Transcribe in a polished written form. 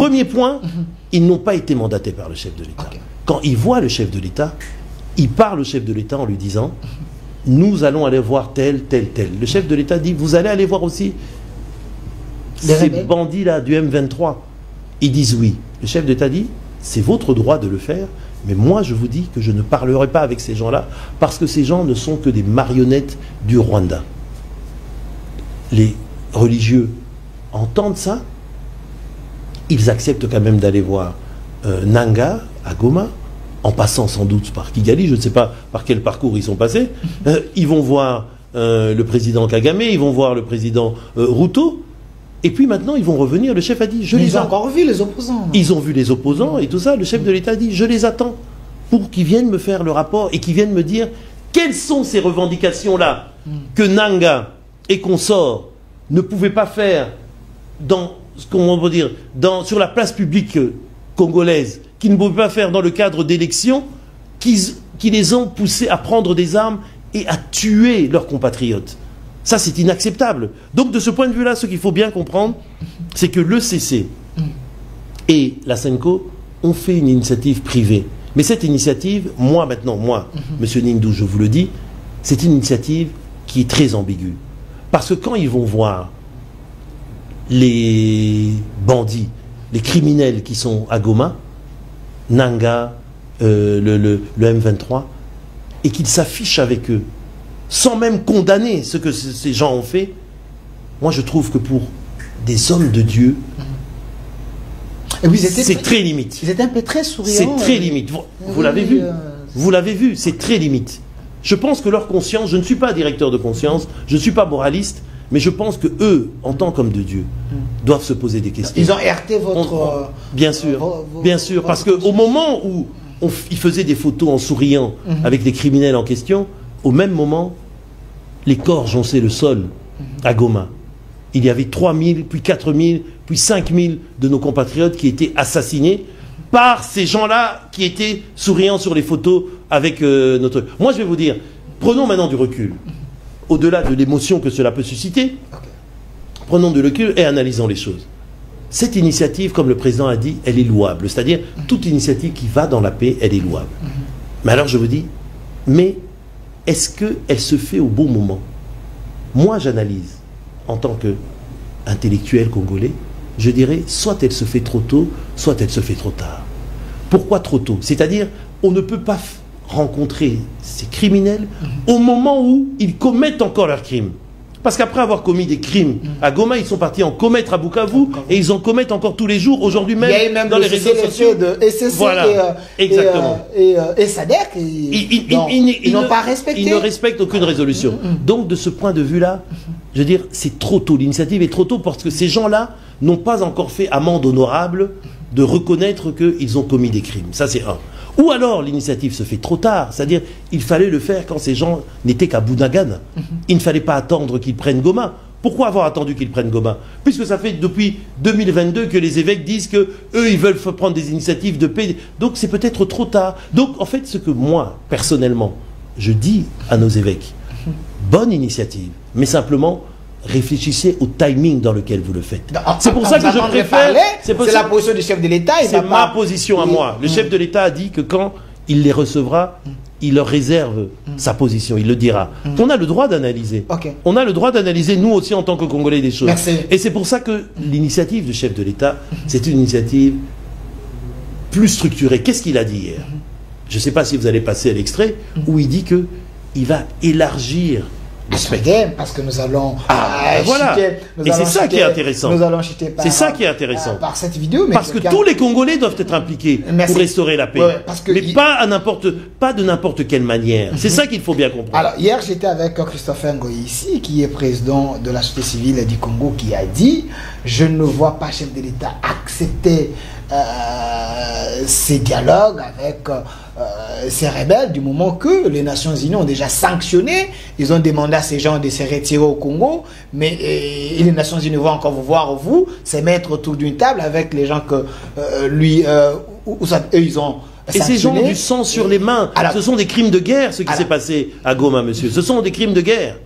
Premier point, ils n'ont pas été mandatés par le chef de l'État. Quand ils voient le chef de l'État, ils parlent au chef de l'État en lui disant « Nous allons aller voir tel, tel, tel ». Le chef de l'État dit « Vous allez aller voir aussi ces bandits-là du M23 ». Ils disent oui. Le chef d'État dit « C'est votre droit de le faire, mais moi je vous dis que je ne parlerai pas avec ces gens-là parce que ces gens ne sont que des marionnettes du Rwanda ». Les religieux entendent ça, ils acceptent quand même d'aller voir Nanga à Goma, en passant sans doute par Kigali, je ne sais pas par quel parcours ils sont passés. Ils vont voir le président Kagame, ils vont voir le président Ruto, et puis maintenant ils vont revenir. Le chef a dit, ils ont encore vu les opposants. Ils ont vu les opposants et tout ça. Le chef de l'État a dit, je les attends pour qu'ils viennent me faire le rapport et qu'ils viennent me dire quelles sont ces revendications-là que Nanga et consorts ne pouvaient pas faire dans, comment on peut dire, sur la place publique congolaise, qu'ils ne pouvaient pas faire dans le cadre d'élections, qui les ont poussés à prendre des armes et à tuer leurs compatriotes. Ça, c'est inacceptable. Donc, de ce point de vue-là, ce qu'il faut bien comprendre, c'est que le CC et la SENCO ont fait une initiative privée. Mais cette initiative, moi, Monsieur Nindou, je vous le dis, c'est une initiative qui est très ambiguë. Parce que quand ils vont voir les bandits, les criminels qui sont à Goma, Nanga, le M23, et qu'ils s'affichent avec eux, sans même condamner ce que ces gens ont fait, moi je trouve que pour des hommes de Dieu, c'est très limite. Vous êtes un peu très souriant. C'est très limite. Vous l'avez vu. Vous l'avez vu, c'est très limite. Je pense que leur conscience, je ne suis pas directeur de conscience, je ne suis pas moraliste, mais je pense que eux, en tant qu'hommes de Dieu, doivent se poser des questions. Ils ont heurté votre... Bien sûr, bien sûr, parce qu'au moment où ils faisaient des photos en souriant avec les criminels en question, au même moment, les corps jonchaient le sol à Goma. Il y avait 3000, puis 4000, puis 5000 de nos compatriotes qui étaient assassinés par ces gens-là qui étaient souriants sur les photos avec notre... Moi, je vais vous dire, prenons maintenant du recul. Au-delà de l'émotion que cela peut susciter, prenons du recul et analysons les choses. Cette initiative, comme le président a dit, elle est louable. C'est-à-dire, toute initiative qui va dans la paix, elle est louable. Mais alors, je vous dis, mais est-ce qu'elle se fait au bon moment? Moi, j'analyse, en tant qu'intellectuel congolais, je dirais, soit elle se fait trop tôt, soit elle se fait trop tard. Pourquoi trop tôt? C'est-à-dire, on ne peut pas rencontrer ces criminels au moment où ils commettent encore leurs crimes. Parce qu'après avoir commis des crimes à Goma, ils sont partis en commettre à Bukavu et ils en commettent encore tous les jours, aujourd'hui même, dans les réseaux sociaux. De SSC voilà, exactement. Et SADC, ils n'ont pas respecté. Ils ne respectent aucune résolution. Donc, de ce point de vue-là, je veux dire, c'est trop tôt. L'initiative est trop tôt parce que ces gens-là n'ont pas encore fait amende honorable de reconnaître qu'ils ont commis des crimes. Ça, c'est un. Ou alors l'initiative se fait trop tard, c'est-à-dire il fallait le faire quand ces gens n'étaient qu'à Bunagana. Il ne fallait pas attendre qu'ils prennent Goma. Pourquoi avoir attendu qu'ils prennent Goma? Puisque ça fait depuis 2022 que les évêques disent que eux ils veulent prendre des initiatives de paix. Donc c'est peut-être trop tard. Donc en fait ce que moi, personnellement, je dis à nos évêques, bonne initiative, mais simplement réfléchissez au timing dans lequel vous le faites. C'est pour ça que je préfère... C'est la position du chef de l'État. C'est ma position à moi. Le chef de l'État a dit que quand il les recevra, il leur réserve sa position, il le dira. On a le droit d'analyser. On a le droit d'analyser, nous aussi, en tant que Congolais, des choses. Merci. Et c'est pour ça que l'initiative du chef de l'État, c'est une initiative plus structurée. Qu'est-ce qu'il a dit hier? Je ne sais pas si vous allez passer à l'extrait, où il dit qu'il va élargir le spectre. Parce que nous allons voilà. Et c'est ça qui est intéressant. Nous allons chuter c'est ça qui est intéressant. Par cette vidéo. Mais parce que tous les Congolais doivent être impliqués pour restaurer la paix. Mais pas de n'importe quelle manière. C'est ça qu'il faut bien comprendre. Alors, hier, j'étais avec Christopher Ngoyi ici, qui est président de la société civile du Congo, qui a dit « Je ne vois pas chef de l'État accepter ces dialogues avec ces rebelles du moment que les Nations Unies ont déjà sanctionné. Ils ont demandé à ces gens de se retirer au Congo, mais les Nations Unies vont encore vous voir, vous, se mettre autour d'une table avec les gens que eux, ils ont et ces gens ont du sang sur les mains. Alors, ce sont des crimes de guerre, ce qui s'est passé à Goma, monsieur. Ce sont des crimes de guerre.